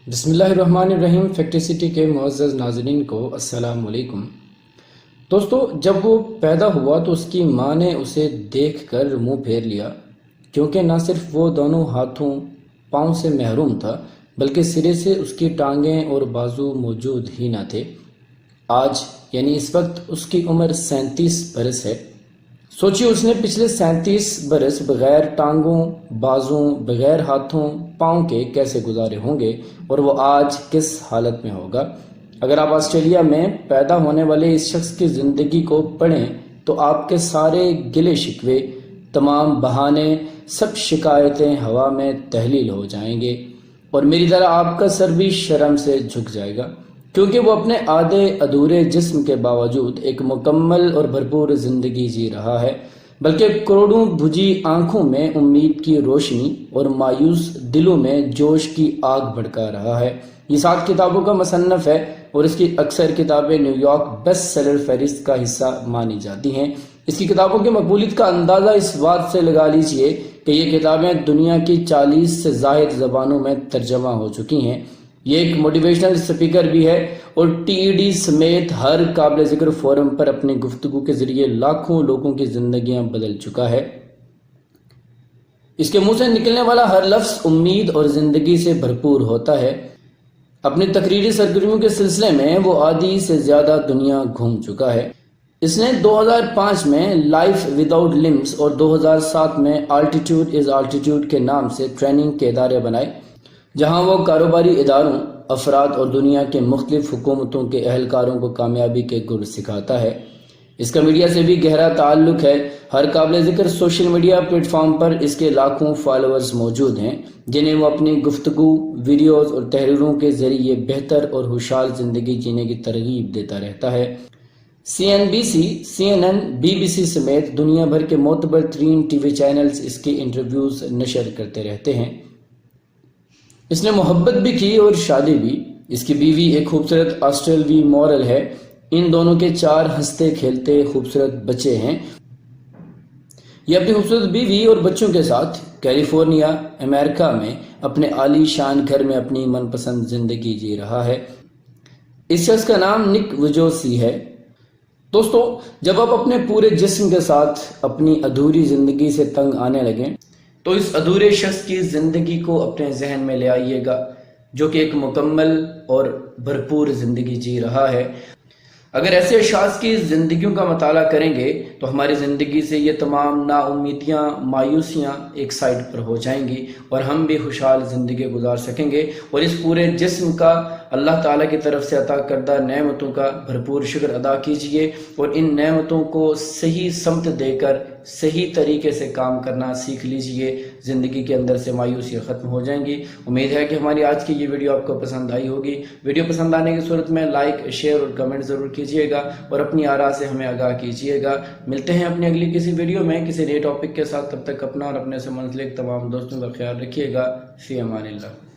بسم اللہ الرحمن الرحیم۔ فیکٹری سٹی کے معزز ناظرین کو السلام علیکم۔ دوستو، جب وہ پیدا ہوا تو اس کی ماں نے اسے دیکھ کر منہ پھیر لیا، کیونکہ نہ صرف وہ دونوں ہاتھوں پاؤں سے محروم تھا بلکہ سرے سے اس کی ٹانگیں اور بازو موجود ہی نہ تھے۔ آج یعنی اس وقت اس کی عمر 37 برس ہے۔ سوچیے، اس نے پچھلے 37 برس بغیر ٹانگوں، بازوں، بغیر ہاتھوں پاؤں کے کیسے گزارے ہوں گے، اور وہ آج کس حالت میں ہوگا۔ اگر آپ آسٹریلیا میں پیدا ہونے والے اس شخص کی زندگی کو پڑھیں تو آپ کے سارے گلے شکوے، تمام بہانے، سب شکایتیں ہوا میں تحلیل ہو جائیں گے، اور میری طرح آپ کا سر بھی شرم سے جھک جائے گا، کیونکہ وہ اپنے آدھے ادھورے جسم کے باوجود ایک مکمل اور بھرپور زندگی جی رہا ہے، بلکہ کروڑوں بجھی آنکھوں میں امید کی روشنی اور مایوس دلوں میں جوش کی آگ بھڑکا رہا ہے۔ یہ 7 کتابوں کا مصنف ہے اور اس کی اکثر کتابیں نیو یارک بیسٹ سیلر فہرست کا حصہ مانی جاتی ہیں۔ اس کی کتابوں کی مقبولیت کا اندازہ اس بات سے لگا لیجئے کہ یہ کتابیں دنیا کی 40 سے زائد زبانوں میں ترجمہ ہو چکی ہیں۔ یہ ایک موٹیویشنل سپیکر بھی ہے اور ٹی ای ڈی سمیت ہر قابل ذکر فورم پر اپنی گفتگو کے ذریعے لاکھوں لوگوں کی زندگیاں بدل چکا ہے۔ اس کے منہ سے نکلنے والا ہر لفظ امید اور زندگی سے بھرپور ہوتا ہے۔ اپنی تقریری سرگرمیوں کے سلسلے میں وہ آدھی سے زیادہ دنیا گھوم چکا ہے۔ اس نے 2005 میں لائف وداؤٹ لمبس اور 2007 میں آلٹیٹیوڈ از آلٹیٹیوڈ کے نام سے ٹریننگ کے ادارے بنائے، جہاں وہ کاروباری اداروں، افراد اور دنیا کے مختلف حکومتوں کے اہلکاروں کو کامیابی کے گر سکھاتا ہے۔ اس کا میڈیا سے بھی گہرا تعلق ہے۔ ہر قابل ذکر سوشل میڈیا پلیٹ فارم پر اس کے لاکھوں فالوورز موجود ہیں، جنہیں وہ اپنی گفتگو، ویڈیوز اور تحریروں کے ذریعے بہتر اور خوشحال زندگی جینے کی ترغیب دیتا رہتا ہے۔ CNBC، CNN، BBC سمیت دنیا بھر کے معتبر ترین ٹی وی چینلز اس کے انٹرویوز نشر کرتے رہتے ہیں۔ اس نے محبت بھی کی اور شادی بھی۔ اس کی بیوی ایک خوبصورت آسٹریلوی مورل ہے۔ ان دونوں کے 4 ہنستے کھیلتے خوبصورت بچے ہیں۔ یہ اپنی خوبصورت بیوی اور بچوں کے ساتھ کیلیفورنیا، امریکہ میں اپنے عالی شان گھر میں اپنی من پسند زندگی جی رہا ہے۔ اس شخص کا نام نک وجوسی ہے۔ دوستو، جب آپ اپنے پورے جسم کے ساتھ اپنی ادھوری زندگی سے تنگ آنے لگیں تو اس ادھورے شخص کی زندگی کو اپنے ذہن میں لے آئیے گا، جو کہ ایک مکمل اور بھرپور زندگی جی رہا ہے۔ اگر ایسے اشخاص کی زندگیوں کا مطالعہ کریں گے تو ہماری زندگی سے یہ تمام نا امیدیاں، مایوسیاں ایک سائڈ پر ہو جائیں گی اور ہم بھی خوشحال زندگی گزار سکیں گے، اور اس پورے جسم کا اللہ تعالیٰ کی طرف سے عطا کردہ نعمتوں کا بھرپور شکر ادا کیجئے، اور ان نعمتوں کو صحیح سمت دے کر صحیح طریقے سے کام کرنا سیکھ لیجئے۔ زندگی کے اندر سے مایوسیاں ختم ہو جائیں گی۔ امید ہے کہ ہماری آج کی یہ ویڈیو آپ کو پسند آئی ہوگی۔ ویڈیو پسند آنے کی صورت میں لائک، شیئر اور کمنٹ ضرور کیجئے گا، اور اپنی آراء سے ہمیں آگاہ کیجئے گا۔ ملتے ہیں اپنی اگلی کسی ویڈیو میں کسی نئے ٹاپک کے ساتھ۔ تب تک اپنا اور اپنے سے منسلک تمام دوستوں کا خیال رکھیے گا۔ فی امان اللہ۔